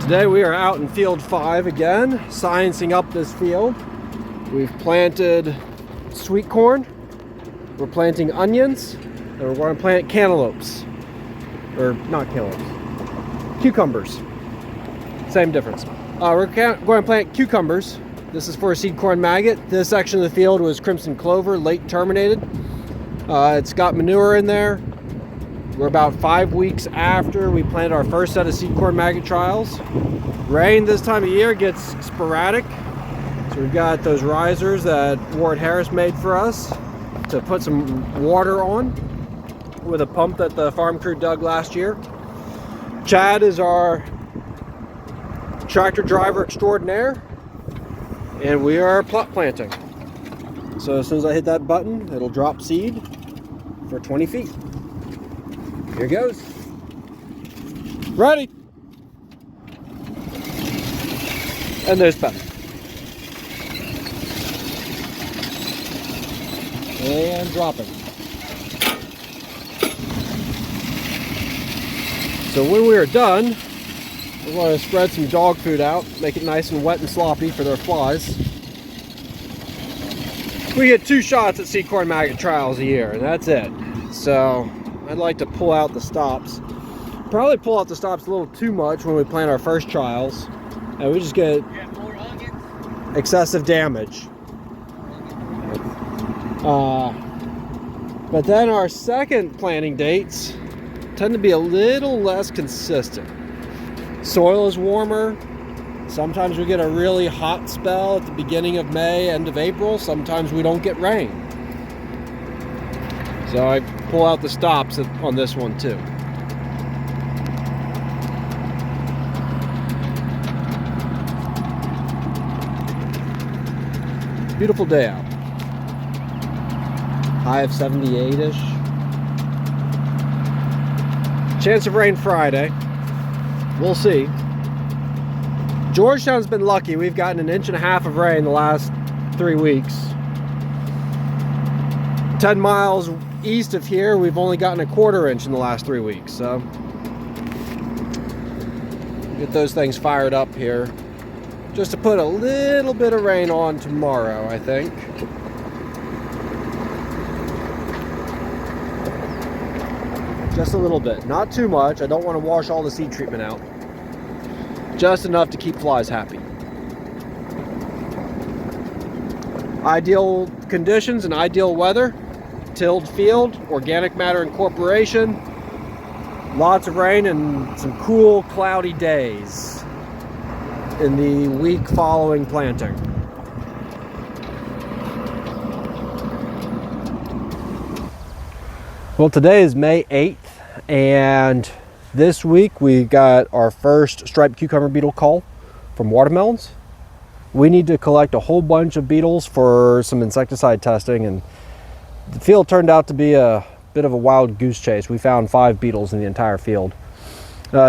Today we are out in field 5 again, sciencing up this field. We've planted sweet corn, we're planting onions, and we're going to plant cantaloupes. Or not cantaloupes, cucumbers. Same difference. We're going to plant cucumbers. This is for a seed corn maggot. This section of the field was crimson clover, late terminated. It's got manure in there. We're about 5 weeks after we planted our first set of seed corn maggot trials. Rain this time of year gets sporadic. So we've got those risers that Ward Harris made for us to put some water on with a pump that the farm crew dug last year. Chad is our tractor driver extraordinaire, and we are plot planting. So as soon as I hit that button, it'll drop seed for 20 feet. Here goes. Ready. And there's Ben. And dropping. So when we are done, we're going to spread some dog food out, make it nice and wet and sloppy for their flies. We get 2 shots at seed corn maggot trials a year, and that's it. So I'd like to pull out the stops. Probably pull out the stops a little too much when we plant our first trials, and we just get excessive damage. But then our second planting dates tend to be a little less consistent. Soil is warmer. Sometimes we get a really hot spell at the beginning of May, end of April. Sometimes we don't get rain. So I pull out the stops on this one too. Beautiful day out. High of 78-ish. Chance of rain Friday. We'll see. Georgetown's been lucky. We've gotten 1.5 inches of rain the last 3 weeks. 10 miles east of here, we've only gotten 1/4 inch in the last 3 weeks. So get those things fired up here. Just to put a little bit of rain on tomorrow, I think. Just a little bit, not too much. I don't want to wash all the seed treatment out. Just enough to keep flies happy. Ideal conditions and ideal weather. Tilled field, organic matter incorporation, lots of rain and some cool cloudy days in the week following planting. Well, today is May 8th, and this week we got our first striped cucumber beetle call from watermelons. We need to collect a whole bunch of beetles for some insecticide testing, and the field turned out to be a bit of a wild goose chase. We found 5 beetles in the entire field.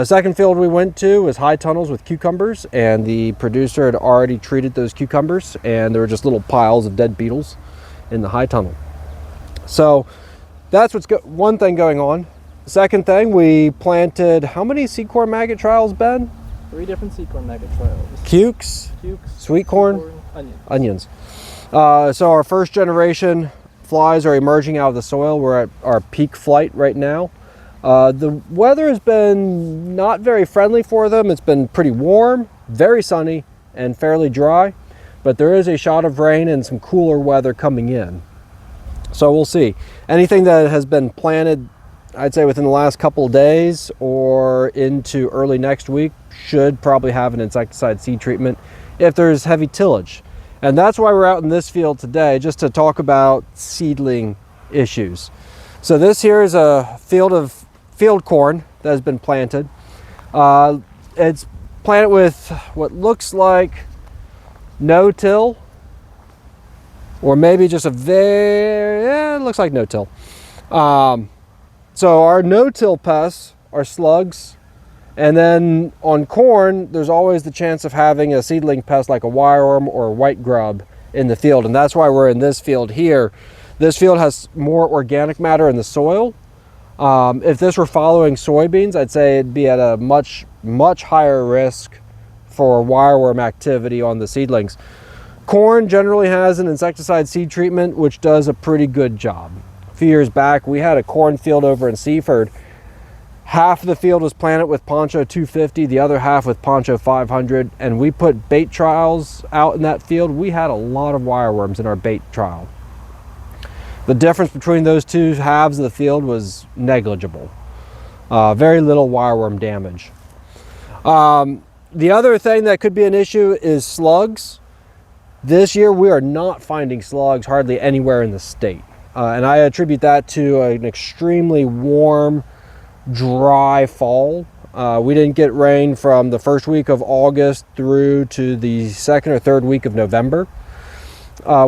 Second field we went to was high tunnels with cucumbers, and the producer had already treated those cucumbers, and there were just little piles of dead beetles in the high tunnel. So that's one thing going on. Second thing, we planted how many seed corn maggot trials, Ben? 3 different seed corn maggot trials. Cukes, sweet corn, onions. So our first generation flies are emerging out of the soil. We're at our peak flight right now. The weather has been not very friendly for them. It's been pretty warm, very sunny, and fairly dry, but there is a shot of rain and some cooler weather coming in. So we'll see. Anything that has been planted, I'd say within the last couple of days or into early next week, should probably have an insecticide seed treatment if there's heavy tillage. And that's why we're out in this field today, just to talk about seedling issues. So this here is a field of field corn that has been planted. It's planted with what looks like no-till, or maybe just a it looks like no-till. So our no-till pests are slugs, and then on corn, there's always the chance of having a seedling pest like a wireworm or a white grub in the field, and that's why we're in this field here. This field has more organic matter in the soil. If this were following soybeans, I'd say it'd be at a much higher risk for wireworm activity on the seedlings. Corn generally has an insecticide seed treatment, which does a pretty good job. A few years back, we had a cornfield over in Seaford. Half of the field was planted with Poncho 250, the other half with Poncho 500, and we put bait trials out in that field. We had a lot of wireworms in our bait trial. The difference between those two halves of the field was negligible. Very little wireworm damage. The other thing that could be an issue is slugs. This year we are not finding slugs hardly anywhere in the state. And I attribute that to an extremely warm, dry fall. We didn't get rain from the first week of August through to the second or third week of November.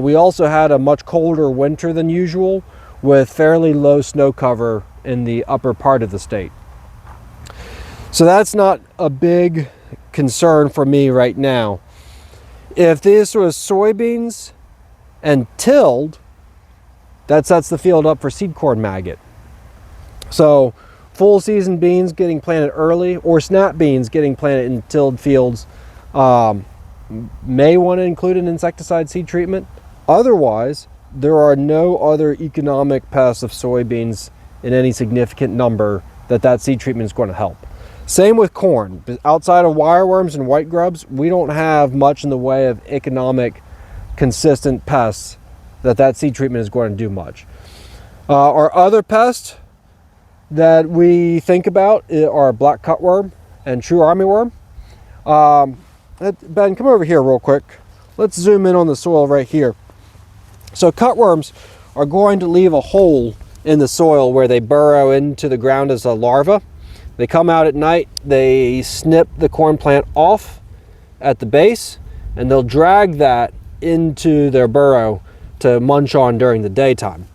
We also had a much colder winter than usual with fairly low snow cover in the upper part of the state. So that's not a big concern for me right now. If this was soybeans and tilled, that sets the field up for seedcorn maggot. So full season beans getting planted early, or snap beans getting planted in tilled fields, may want to include an insecticide seed treatment. Otherwise, there are no other economic pests of soybeans in any significant number that seed treatment is going to help. Same with corn. Outside of wireworms and white grubs, we don't have much in the way of economic, consistent pests that seed treatment is going to do much. Our other pests that we think about are black cutworm and true armyworm. Ben, come over here real quick. Let's zoom in on the soil right here. So cutworms are going to leave a hole in the soil where they burrow into the ground as a larva. They come out at night, they snip the corn plant off at the base, and they'll drag that into their burrow to munch on during the daytime.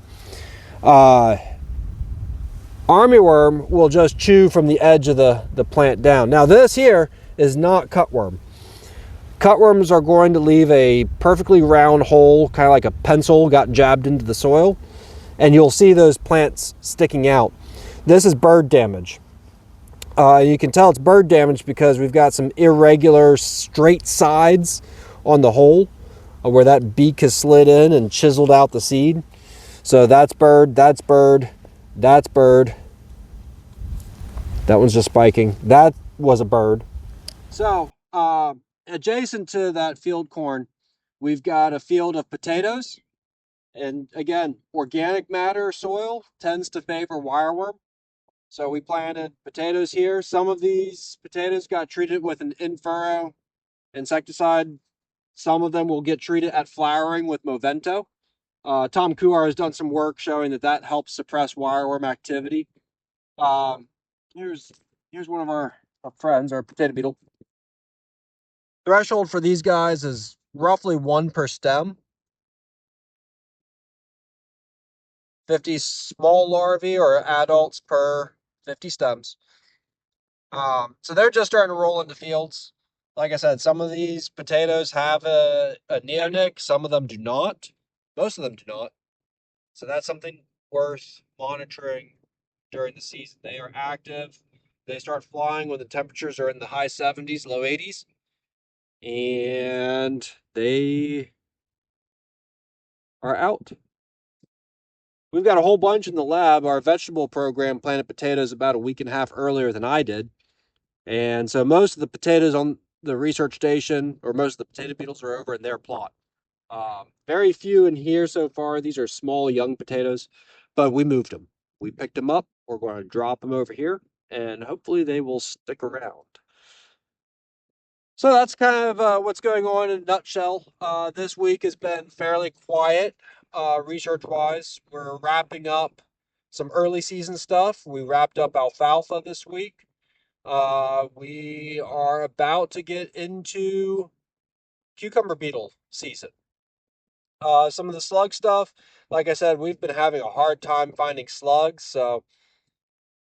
Armyworm will just chew from the edge of the plant down. Now this here is not cutworm. Cutworms are going to leave a perfectly round hole, kind of like a pencil got jabbed into the soil, and you'll see those plants sticking out. This is bird damage. You can tell it's bird damage because we've got some irregular straight sides on the hole where that beak has slid in and chiseled out the seed. So that's bird, that's bird, that's bird. That one's just spiking. That was a bird. So adjacent to that field corn, we've got a field of potatoes. And again, organic matter soil tends to favor wireworm. So we planted potatoes here. Some of these potatoes got treated with an in-furrow insecticide. Some of them will get treated at flowering with Movento. Tom Kuar has done some work showing that helps suppress wireworm activity. Here's one of our friends, our potato beetle. Threshold for these guys is roughly 1 per stem. 50 small larvae or adults per 50 stems. So they're just starting to roll into fields. Like I said, some of these potatoes have a neonic, some of them do not. Most of them do not. So that's something worth monitoring during the season. They are active. They start flying when the temperatures are in the high 70s, low 80s. And they are out. We've got a whole bunch in the lab. Our vegetable program planted potatoes about a week and a half earlier than I did. And so most of the potatoes on the research station, or most of the potato beetles, are over in their plot. Very few in here so far. These are small, young potatoes, but we moved them. We picked them up. We're going to drop them over here, and hopefully they will stick around. So that's kind of what's going on in a nutshell. This week has been fairly quiet research-wise. We're wrapping up some early season stuff. We wrapped up alfalfa this week. We are about to get into cucumber beetle season. Some of the slug stuff, like I said, we've been having a hard time finding slugs. So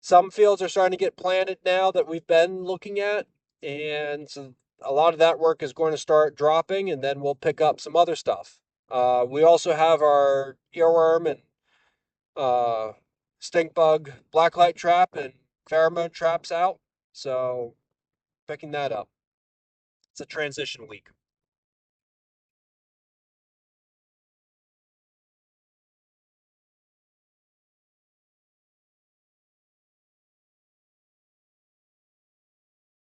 some fields are starting to get planted now that we've been looking at. And so a lot of that work is going to start dropping, and then we'll pick up some other stuff. We also have our earworm and stink bug blacklight trap and pheromone traps out. So picking that up. It's a transition week.